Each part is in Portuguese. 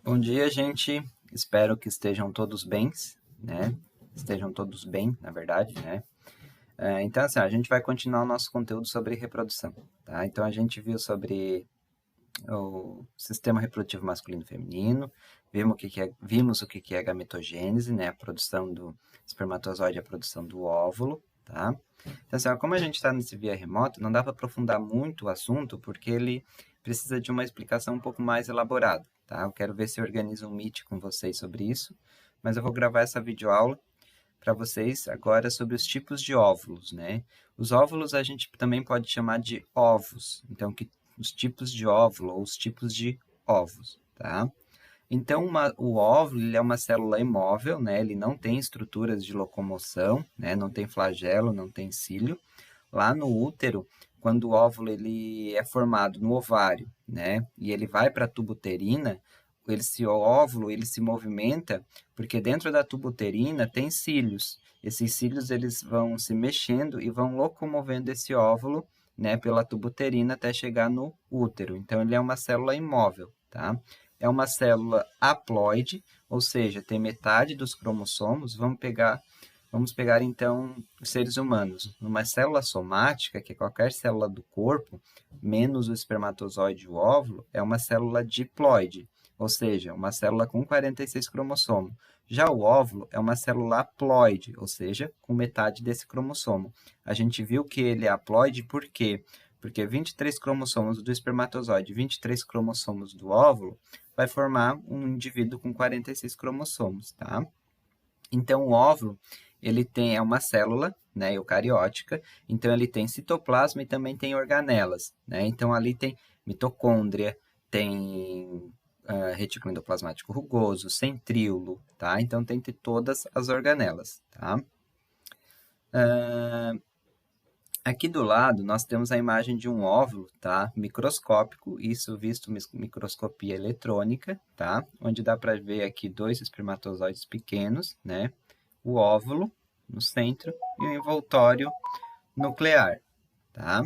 Bom dia, gente. Espero que estejam todos bem, né? Estejam todos bem, na verdade, né? Então, assim, a gente vai continuar o nosso conteúdo sobre reprodução, tá? Então, a gente viu sobre o sistema reprodutivo masculino e feminino, vimos o que que é gametogênese, né? A produção do espermatozoide, a produção do óvulo, tá? Então, assim, ó, como a gente está nesse via remoto, não dá para aprofundar muito o assunto, porque ele precisa de uma explicação um pouco mais elaborada, tá? Eu quero ver se eu organizo um Meet com vocês sobre isso, mas eu vou gravar essa videoaula para vocês agora sobre os tipos de óvulos, né? Os óvulos a gente também pode chamar de ovos, então os tipos de óvulo ou os tipos de ovos, tá? Então, o óvulo ele é uma célula imóvel, né? Ele não tem estruturas de locomoção, né? Não tem flagelo, não tem cílio. Lá no útero, quando o óvulo ele é formado no ovário, né? E ele vai para a tuba uterina, o óvulo ele se movimenta porque dentro da tuba uterina tem cílios. Esses cílios eles vão se mexendo e vão locomovendo esse óvulo, né, pela tuba uterina até chegar no útero. Então ele é uma célula imóvel, tá? É uma célula haploide, ou seja, tem metade dos cromossomos. Vamos pegar então os seres humanos. Numa célula somática, que é qualquer célula do corpo, menos o espermatozoide e o óvulo, é uma célula diploide, ou seja, uma célula com 46 cromossomos. Já o óvulo é uma célula haploide, ou seja, com metade desse cromossomo. A gente viu que ele é haploide por quê? Porque 23 cromossomos do espermatozoide e 23 cromossomos do óvulo vai formar um indivíduo com 46 cromossomos, tá? Então, o óvulo, é uma célula, né, eucariótica, então ele tem citoplasma e também tem organelas, né? Então, ali tem mitocôndria, tem retículo endoplasmático rugoso, centríolo, tá? Então, tem todas as organelas, tá? Aqui do lado, nós temos a imagem de um óvulo, tá? Microscópico, isso visto microscopia eletrônica, tá? Onde dá para ver aqui dois espermatozoides pequenos, né? O óvulo no centro e o envoltório nuclear, tá?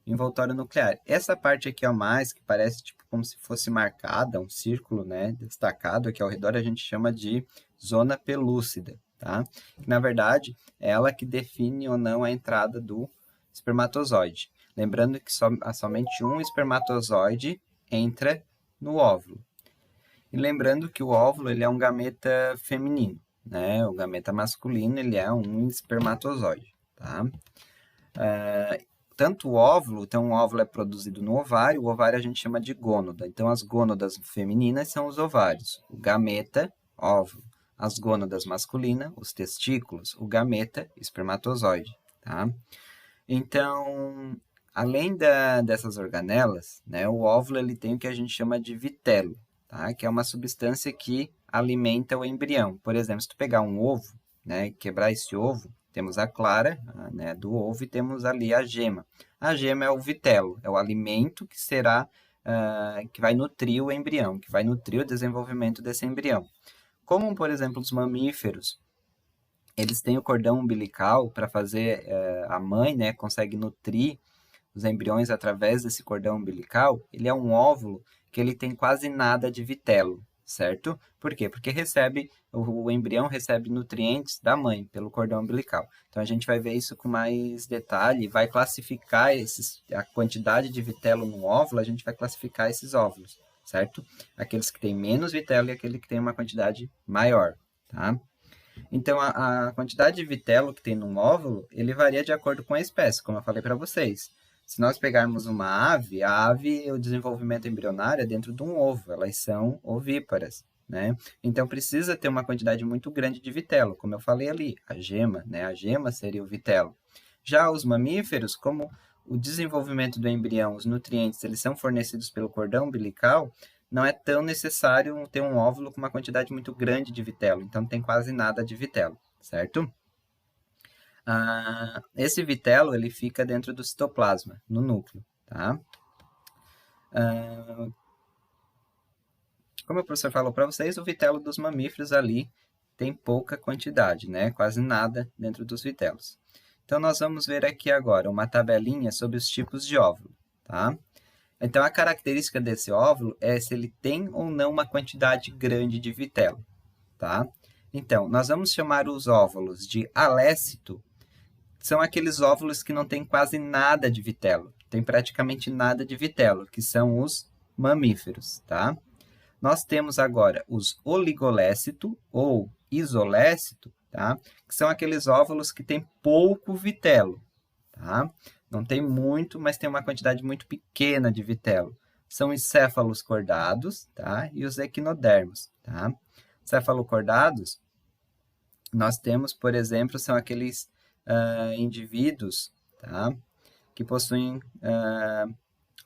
Envoltório nuclear. Essa parte aqui a mais, que parece tipo como se fosse marcada, um círculo, né, destacado aqui ao redor, a gente chama de zona pelúcida, tá? Que, na verdade, é ela que define ou não a entrada do espermatozoide. Lembrando que somente um espermatozoide entra no óvulo. E lembrando que o óvulo ele é um gameta feminino, né? O gameta masculino ele é um espermatozoide, tá? Tanto o óvulo, então o óvulo é produzido no ovário, o ovário a gente chama de gônada. Então as gônadas femininas são os ovários, o gameta, óvulo. As gônadas masculinas, os testículos, o gameta, espermatozoide, tá? Então, além dessas organelas, né, o óvulo ele tem o que a gente chama de vitelo, tá? Que é uma substância que alimenta o embrião. Por exemplo, se tu pegar um ovo, né, e quebrar esse ovo, temos a clara, né, do ovo e temos ali a gema. A gema é o vitelo, é o alimento que será, que vai nutrir o embrião, que vai nutrir o desenvolvimento desse embrião. Como, por exemplo, os mamíferos, eles têm o cordão umbilical para fazer, a mãe, né, consegue nutrir os embriões através desse cordão umbilical, ele é um óvulo que ele tem quase nada de vitelo, certo? Por quê? Porque o embrião recebe nutrientes da mãe pelo cordão umbilical. Então a gente vai ver isso com mais detalhe, vai classificar a quantidade de vitelo no óvulo, a gente vai classificar esses óvulos, certo? Aqueles que têm menos vitelo e aquele que tem uma quantidade maior, tá? Então, a quantidade de vitelo que tem num óvulo, ele varia de acordo com a espécie, como eu falei para vocês. Se nós pegarmos uma ave, o desenvolvimento embrionário é dentro de um ovo, elas são ovíparas, né? Então, precisa ter uma quantidade muito grande de vitelo, como eu falei ali, a gema, né? A gema seria o vitelo. Já os mamíferos, como o desenvolvimento do embrião, os nutrientes, eles são fornecidos pelo cordão umbilical, não é tão necessário ter um óvulo com uma quantidade muito grande de vitelo, então não tem quase nada de vitelo, certo? Esse vitelo ele fica dentro do citoplasma, no núcleo, tá? Como o professor falou para vocês, o vitelo dos mamíferos ali tem pouca quantidade, né? Quase nada dentro dos vitelos. Então, nós vamos ver aqui agora uma tabelinha sobre os tipos de óvulo, tá? Então, a característica desse óvulo é se ele tem ou não uma quantidade grande de vitelo, tá? Então, nós vamos chamar os óvulos de alécito, são aqueles óvulos que não têm quase nada de vitelo, tem praticamente nada de vitelo, que são os mamíferos, tá? Nós temos agora os oligolécito ou isolécito, tá? Que são aqueles óvulos que têm pouco vitelo, tá? Não tem muito, mas tem uma quantidade muito pequena de vitelo. São os céfalos cordados, tá? E os equinodermos, tá? Cefalocordados, nós temos, por exemplo, são aqueles indivíduos, tá? Que possuem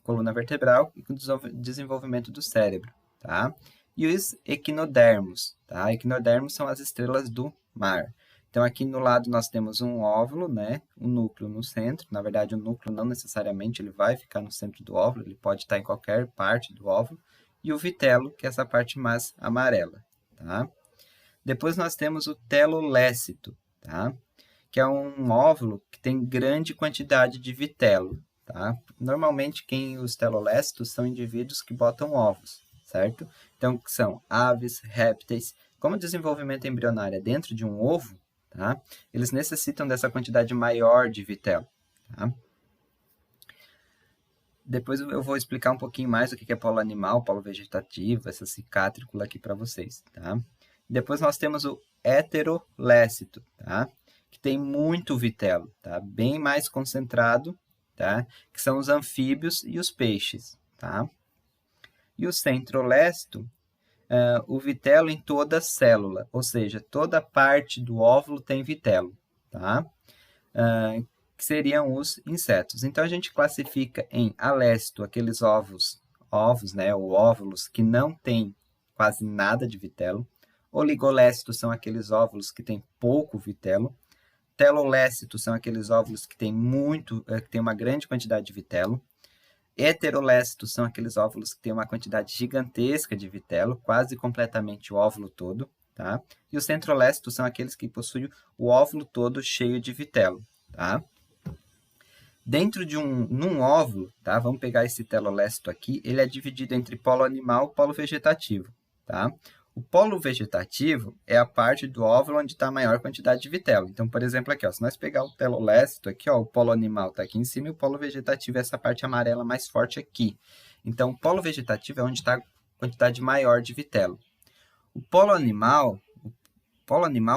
coluna vertebral e com desenvolvimento do cérebro, tá? E os equinodermos, tá? Equinodermos são as estrelas do mar. Então, aqui no lado nós temos um óvulo, né? Um núcleo no centro. Na verdade, o núcleo não necessariamente ele vai ficar no centro do óvulo, ele pode estar em qualquer parte do óvulo. E o vitelo, que é essa parte mais amarela, tá? Depois nós temos o telolécito, tá? Que é um óvulo que tem grande quantidade de vitelo, tá? Normalmente, os telolécitos são indivíduos que botam ovos, certo? Então, são aves, répteis. Como o desenvolvimento embrionário é dentro de um ovo, tá? Eles necessitam dessa quantidade maior de vitelo, tá? Depois eu vou explicar um pouquinho mais o que é polo animal, polo vegetativo, essa cicátrícula aqui para vocês, tá? Depois nós temos o heterolécito, tá? Que tem muito vitelo, tá? Bem mais concentrado, tá? Que são os anfíbios e os peixes, tá? E o centrolécito, o vitelo em toda a célula, ou seja, toda parte do óvulo tem vitelo, tá? Que seriam os insetos. Então, a gente classifica em alécito aqueles ovos, né, ou óvulos que não têm quase nada de vitelo. Oligolécitos são aqueles óvulos que têm pouco vitelo. Telolécitos são aqueles óvulos que têm que têm uma grande quantidade de vitelo. Heterolécitos são aqueles óvulos que têm uma quantidade gigantesca de vitelo, quase completamente o óvulo todo, tá? E os centrolécitos são aqueles que possuem o óvulo todo cheio de vitelo, tá? Dentro de num óvulo, tá? Vamos pegar esse telolécito aqui, ele é dividido entre polo animal e polo vegetativo, tá? O polo vegetativo é a parte do óvulo onde está a maior quantidade de vitelo. Então, por exemplo, aqui, ó, se nós pegar o telolécito aqui, ó, o polo animal está aqui em cima e o polo vegetativo é essa parte amarela mais forte aqui. Então, o polo vegetativo é onde está a quantidade maior de vitelo. O polo animal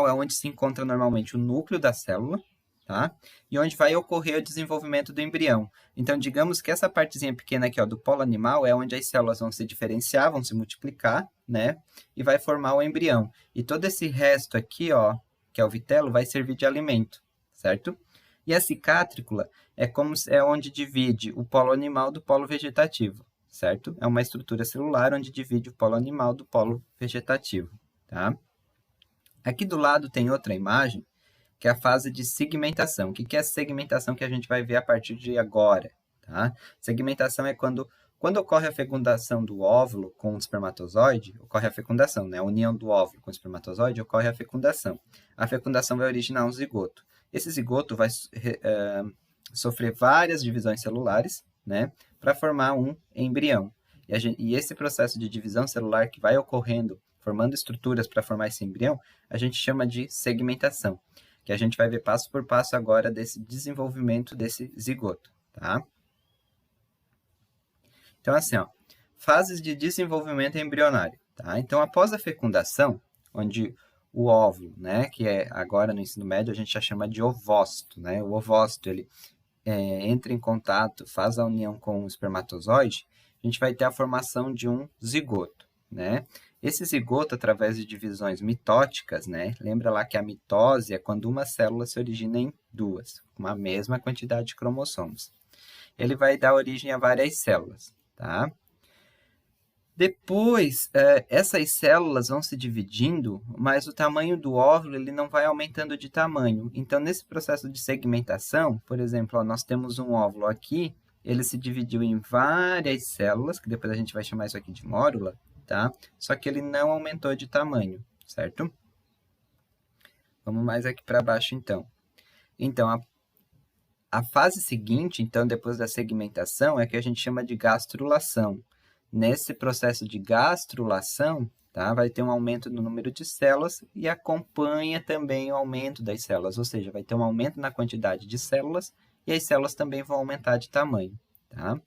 é onde se encontra normalmente o núcleo da célula, tá? E onde vai ocorrer o desenvolvimento do embrião. Então, digamos que essa partezinha pequena aqui, ó, do polo animal é onde as células vão se diferenciar, vão se multiplicar, né? E vai formar o embrião. E todo esse resto aqui, ó, que é o vitelo, vai servir de alimento, certo? E a cicátrícula é onde divide o polo animal do polo vegetativo, certo? É uma estrutura celular onde divide o polo animal do polo vegetativo, tá? Aqui do lado tem outra imagem, que é a fase de segmentação. O que é a segmentação que a gente vai ver a partir de agora, tá? Segmentação é quando ocorre a fecundação do óvulo com o espermatozoide, ocorre a fecundação, né? A união do óvulo com o espermatozoide ocorre a fecundação. A fecundação vai originar um zigoto. Esse zigoto vai sofrer várias divisões celulares, né? Para formar um embrião. E esse processo de divisão celular que vai ocorrendo, formando estruturas para formar esse embrião, a gente chama de segmentação, que a gente vai ver passo por passo agora desse desenvolvimento desse zigoto, tá? Então, assim, ó, fases de desenvolvimento embrionário, tá? Então, após a fecundação, onde o óvulo, né, que é agora no ensino médio a gente já chama de ovócito, né? O ovócito, ele entra em contato, faz a união com o espermatozoide, a gente vai ter a formação de um zigoto, né? Esse zigoto, através de divisões mitóticas, né? Lembra lá que a mitose é quando uma célula se origina em duas, com a mesma quantidade de cromossomos. Ele vai dar origem a várias células, tá? Depois, essas células vão se dividindo, mas o tamanho do óvulo ele não vai aumentando de tamanho. Então, nesse processo de segmentação, por exemplo, ó, nós temos um óvulo aqui, ele se dividiu em várias células, que depois a gente vai chamar isso aqui de mórula, tá? Só que ele não aumentou de tamanho, certo? Vamos mais aqui para baixo, então. Então, A fase seguinte, então, depois da segmentação, é que a gente chama de gastrulação. Nesse processo de gastrulação, tá, vai ter um aumento no número de células e acompanha também o aumento das células, ou seja, vai ter um aumento na quantidade de células e as células também vão aumentar de tamanho. Tá?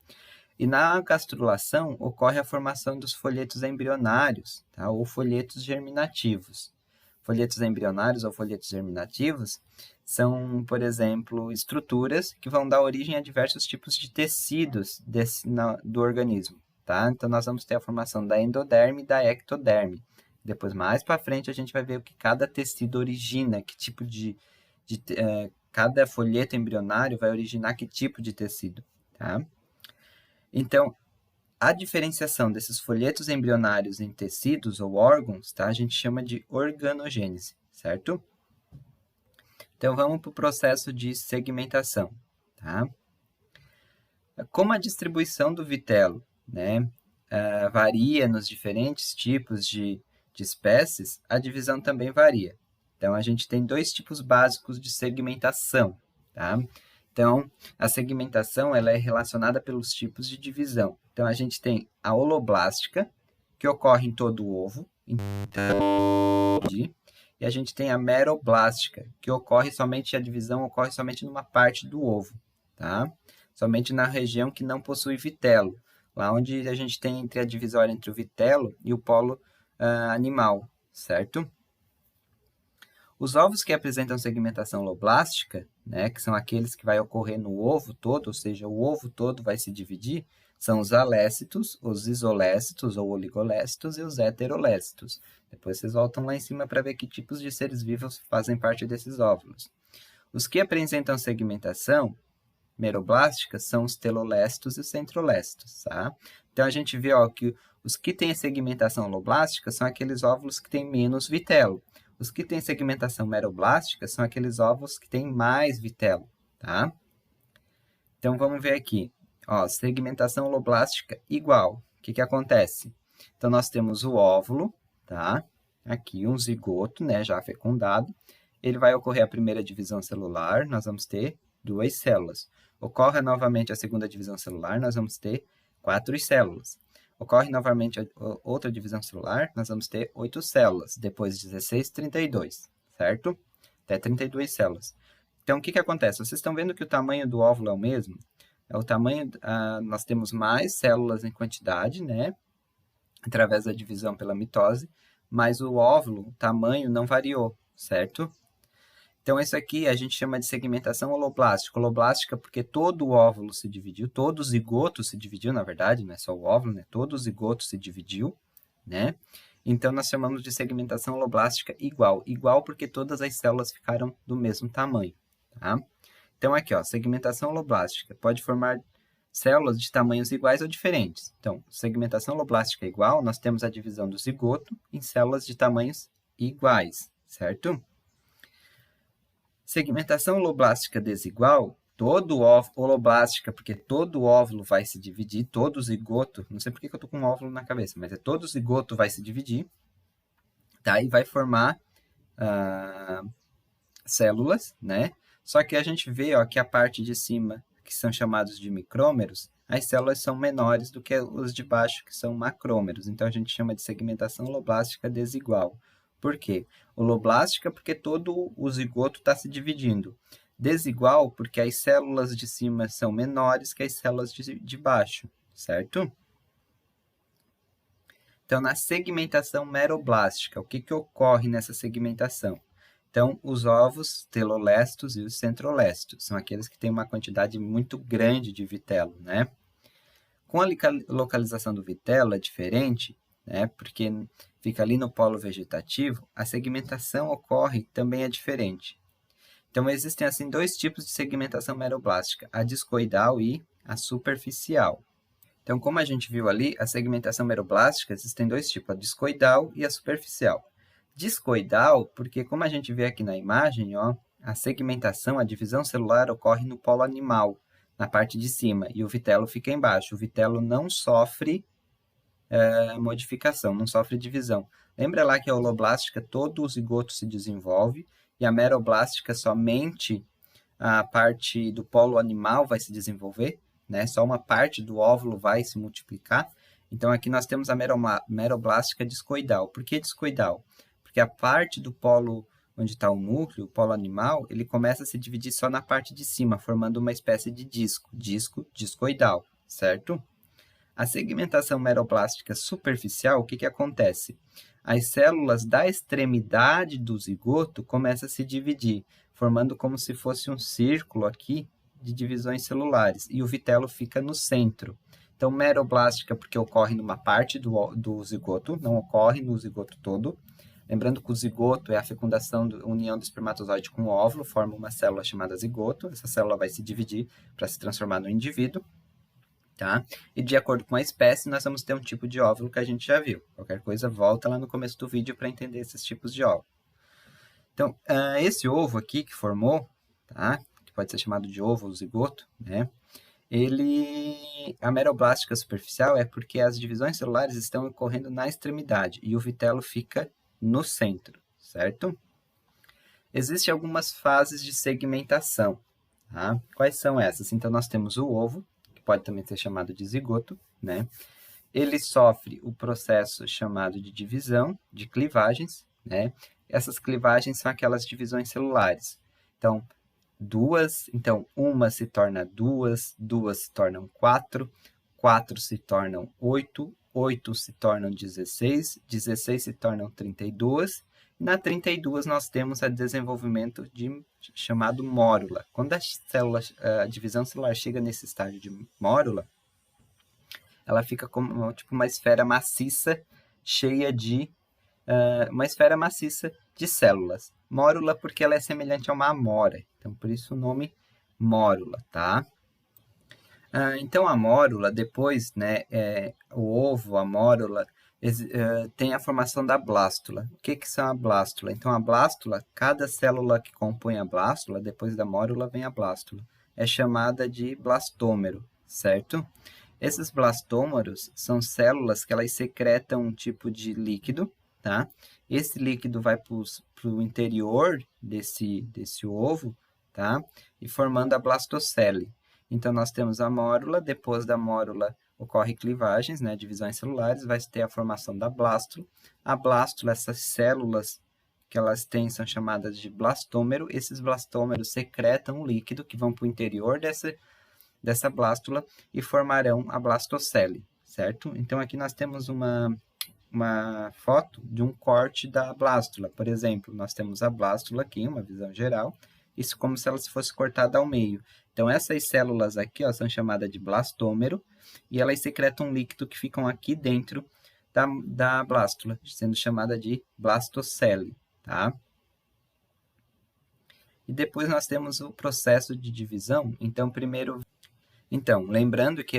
E na gastrulação ocorre a formação dos folhetos embrionários, tá, ou folhetos germinativos. Folhetos embrionários ou folhetos germinativos são, por exemplo, estruturas que vão dar origem a diversos tipos de tecidos do organismo. Tá? Então, nós vamos ter a formação da endoderme e da ectoderme. Depois, mais para frente, a gente vai ver o que cada tecido origina, que tipo cada folheto embrionário vai originar que tipo de tecido. Tá? Então, a diferenciação desses folhetos embrionários em tecidos ou órgãos, tá? A gente chama de organogênese, certo? Então, vamos para o processo de segmentação, tá? Como a distribuição do vitelo, né, varia nos diferentes tipos de espécies, a divisão também varia. Então, a gente tem dois tipos básicos de segmentação, tá? Então, a segmentação ela é relacionada pelos tipos de divisão. Então, a gente tem a holoblástica, que ocorre em todo o ovo, e a gente tem a meroblástica, que a divisão ocorre somente numa parte do ovo, tá? Somente na região que não possui vitelo, lá onde a gente tem a divisória entre o vitelo e o polo animal, certo? Os ovos que apresentam segmentação holoblástica, né, que são aqueles que vai ocorrer no ovo todo, ou seja, o ovo todo vai se dividir, são os alécitos, os isolécitos ou oligolécitos e os heterolécitos. Depois vocês voltam lá em cima para ver que tipos de seres vivos fazem parte desses óvulos. Os que apresentam segmentação meroblástica são os telolécitos e os centrolécitos, tá? Então, a gente vê que os que têm segmentação holoblástica são aqueles óvulos que têm menos vitelo. Os que têm segmentação meroblástica são aqueles óvulos que têm mais vitelo, tá? Então, vamos ver aqui. Segmentação holoblástica igual. O que acontece? Então, nós temos o óvulo, tá? Aqui, um zigoto, né, já fecundado. Ele vai ocorrer a primeira divisão celular, nós vamos ter 2 células. Ocorre novamente a segunda divisão celular, nós vamos ter 4 células. Ocorre novamente a outra divisão celular, nós vamos ter 8 células, depois 16, 32, certo? Até 32 células. Então, o que acontece? Vocês estão vendo que o tamanho do óvulo é o mesmo? Nós temos mais células em quantidade, né? Através da divisão pela mitose, mas o óvulo, o tamanho, não variou, certo? Então, isso aqui a gente chama de segmentação holoblástica. Holoblástica porque todo o óvulo se dividiu, todo o zigoto se dividiu, na verdade, não é só o óvulo, né? Todo o zigoto se dividiu, né? Então, nós chamamos de segmentação holoblástica igual. Igual porque todas as células ficaram do mesmo tamanho, tá? Então, aqui, segmentação holoblástica pode formar células de tamanhos iguais ou diferentes. Então, segmentação holoblástica igual, nós temos a divisão do zigoto em células de tamanhos iguais, certo? Segmentação holoblástica desigual, holoblástica, porque todo óvulo vai se dividir, todo zigoto, não sei por que eu estou com um óvulo na cabeça, mas todo zigoto vai se dividir, tá? E vai formar células, né? Só que a gente vê que a parte de cima, que são chamados de micrômeros, as células são menores do que os de baixo, que são macrômeros. Então, a gente chama de segmentação holoblástica desigual. Por quê? Holoblástica porque todo o zigoto está se dividindo. Desigual porque as células de cima são menores que as células de baixo, certo? Então, na segmentação meroblástica, o que ocorre nessa segmentação? Então, os ovos telolésticos e os centrolésticos são aqueles que têm uma quantidade muito grande de vitelo, né? Com a localização do vitelo é diferente, né? Porque fica ali no polo vegetativo, a segmentação ocorre também é diferente. Então, existem assim 2 tipos de segmentação meroblástica, a discoidal e a superficial. Então, como a gente viu ali, a segmentação meroblástica existem 2 tipos, a discoidal e a superficial. Discoidal, porque como a gente vê aqui na imagem, a segmentação, a divisão celular ocorre no polo animal, na parte de cima, e o vitelo fica embaixo. O vitelo não sofre modificação, não sofre divisão. Lembra lá que a holoblástica, todo o zigoto se desenvolve, e a meroblástica somente a parte do polo animal vai se desenvolver, né? Só uma parte do óvulo vai se multiplicar. Então, aqui nós temos a meroblástica discoidal. Por que discoidal? Porque a parte do polo onde está o núcleo, o polo animal, ele começa a se dividir só na parte de cima, formando uma espécie de disco discoidal, certo? A segmentação meroblástica superficial, o que acontece? As células da extremidade do zigoto começam a se dividir, formando como se fosse um círculo aqui de divisões celulares, e o vitelo fica no centro. Então, meroblástica porque ocorre numa parte do zigoto, não ocorre no zigoto todo. Lembrando que o zigoto é a fecundação, união do espermatozoide com o óvulo, forma uma célula chamada zigoto. Essa célula vai se dividir para se transformar no indivíduo. Tá? E de acordo com a espécie, nós vamos ter um tipo de óvulo que a gente já viu. Qualquer coisa, volta lá no começo do vídeo para entender esses tipos de óvulo. Então, esse ovo aqui que formou, tá? Que pode ser chamado de ovo ou zigoto, né? A meroblástica superficial é porque as divisões celulares estão ocorrendo na extremidade e o vitelo fica no centro, certo? Existem algumas fases de segmentação, tá? Quais são essas? Então, nós temos o ovo, que pode também ser chamado de zigoto, né? Ele sofre o processo chamado de divisão, de clivagens, né? Essas clivagens são aquelas divisões celulares. Então, uma se torna duas, duas se tornam quatro, quatro se tornam oito, 8 se tornam 16, 16 se tornam 32, e na 32 nós temos o desenvolvimento chamado mórula. Quando a divisão celular chega nesse estágio de mórula, ela fica como tipo uma esfera maciça, cheia de uma esfera maciça de células. Mórula porque ela é semelhante a uma amora, então por isso o nome mórula, tá? Então, a mórula, depois, né, o ovo, a mórula, tem a formação da blástula. O que são a blástula? Então, a blástula, cada célula que compõe a blástula, depois da mórula vem a blástula, é chamada de blastômero, certo? Esses blastômeros são células que elas secretam um tipo de líquido, tá? Esse líquido vai para o interior desse ovo, tá? E formando a blastocele. Então, nós temos a mórula, depois da mórula ocorre clivagens, né, divisões celulares, vai ter a formação da blástula. A blástula, essas células que elas têm são chamadas de blastômero. Esses blastômeros secretam um líquido que vão para o interior dessa blástula e formarão a blastocele, certo? Então, aqui nós temos uma foto de um corte da blástula. Por exemplo, nós temos a blástula aqui, uma visão geral, isso como se ela fosse cortada ao meio. Então, essas células aqui ó, são chamadas de blastômero e elas secretam um líquido que ficam aqui dentro da blástula, sendo chamada de blastocele, tá? E depois nós temos o processo de divisão. Então, lembrando que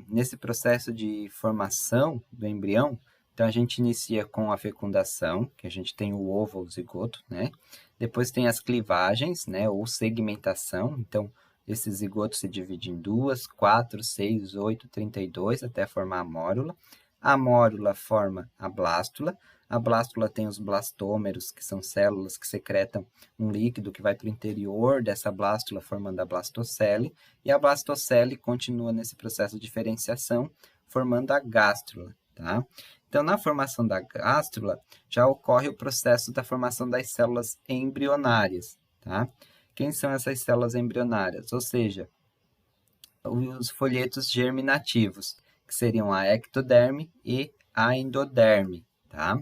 nesse processo de formação do embrião, então a gente inicia com a fecundação, que a gente tem o ovo ou zigoto, né? Depois tem as clivagens, né, ou segmentação. Então, esse zigoto se divide em 2, 4, 6, 8, 32, até formar a mórula. A mórula forma a blástula. A blástula tem os blastômeros, que são células que secretam um líquido que vai para o interior dessa blástula, formando a blastocele. E a blastocele continua nesse processo de diferenciação, formando a gástrula, tá? Então, na formação da gástrula, já ocorre o processo da formação das células embrionárias, tá? Quem são essas células embrionárias? Ou seja, os folhetos germinativos, que seriam a ectoderme e a endoderme, tá?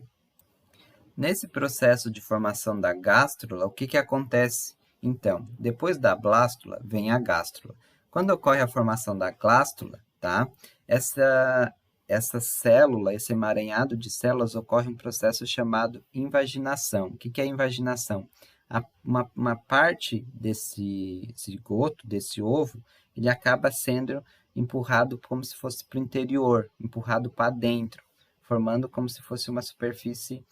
Nesse processo de formação da gástrula, o que acontece? Então, depois da blástula, vem a gástrula. Quando ocorre a formação da gástrula, tá? Essa célula, esse emaranhado de células, ocorre um processo chamado invaginação. O que é invaginação? Uma parte desse zigoto, desse ovo, ele acaba sendo empurrado como se fosse para o interior, empurrado para dentro, formando como se fosse uma superfície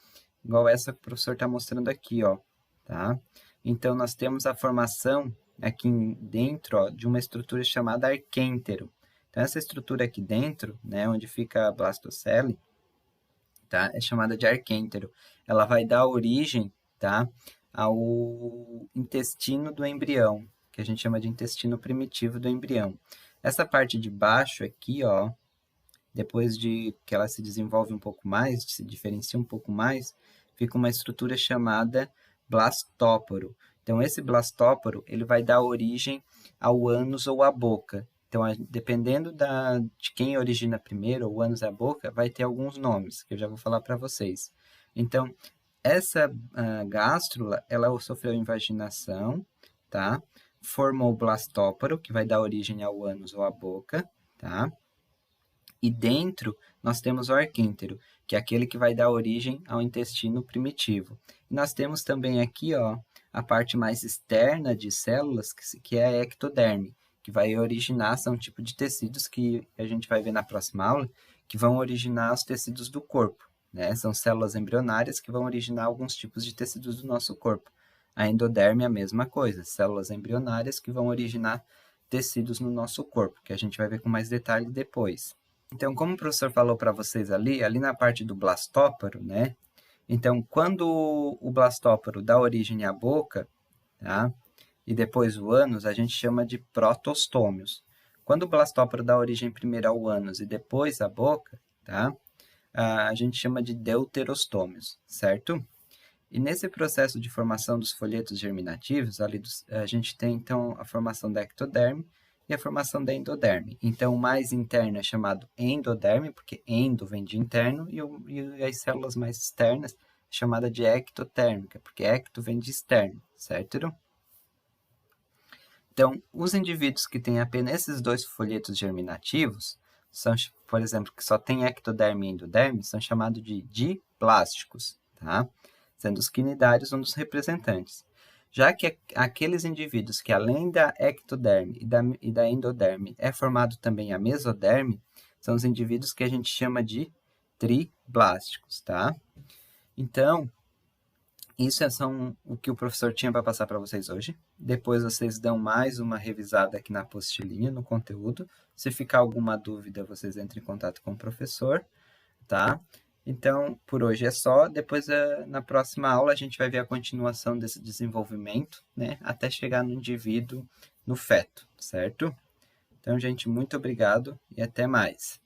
igual essa que o professor está mostrando aqui, ó, tá? Então, nós temos a formação aqui dentro ó, de uma estrutura chamada arquêntero. Então, essa estrutura aqui dentro, né, onde fica a blastocele, tá, é chamada de arquêntero. Ela vai dar origem, tá, ao intestino do embrião. que a gente chama de intestino primitivo do embrião. Essa parte de baixo aqui, ó, depois de que ela se desenvolve um pouco mais, se diferencia um pouco mais, fica uma estrutura chamada blastóporo. Então, esse blastóporo, ele vai dar origem ao ânus ou à boca. Então, dependendo de quem origina primeiro, o ânus e a boca, vai ter alguns nomes, que eu já vou falar para vocês. Então, essa gástrula, ela sofreu invaginação, tá? Formou o blastóporo, que vai dar origem ao ânus ou à boca, tá? E dentro nós temos o arquíntero, que é aquele que vai dar origem ao intestino primitivo. E nós temos também aqui, ó, a parte mais externa de células, que é a ectoderme, que vai originar, são um tipo de tecidos que a gente vai ver na próxima aula, que vão originar os tecidos do corpo, né? São células embrionárias que vão originar alguns tipos de tecidos do nosso corpo. A endoderme é a mesma coisa, células embrionárias que vão originar tecidos no nosso corpo, que a gente vai ver com mais detalhe depois. Então, como o professor falou para vocês ali na parte do blastóporo, né? Então, quando o blastóporo dá origem à boca, tá? E depois o ânus, a gente chama de protostômios. Quando o blastóporo dá origem primeiro ao ânus e depois à boca, tá? A gente chama de deuterostômios, certo? E nesse processo de formação dos folhetos germinativos, a gente tem, então, a formação da ectoderme e a formação da endoderme. Então, o mais interno é chamado endoderme, porque endo vem de interno, e as células mais externas é chamada de ectotérmica, porque ecto vem de externo, certo? Então, os indivíduos que têm apenas esses dois folhetos germinativos, são, por exemplo, que só tem ectoderme e endoderme, são chamados de diplásticos, tá? Sendo os quinidários um dos representantes. Já que aqueles indivíduos que, além da ectoderme e da endoderme, é formado também a mesoderme, são os indivíduos que a gente chama de triblásticos, tá? Então, isso são o que o professor tinha para passar para vocês hoje. Depois vocês dão mais uma revisada aqui na apostilinha, no conteúdo. Se ficar alguma dúvida, vocês entrem em contato com o professor, tá? Então, por hoje é só. Depois, na próxima aula, a gente vai ver a continuação desse desenvolvimento, né? Até chegar no indivíduo, no feto, certo? Então, gente, muito obrigado e até mais.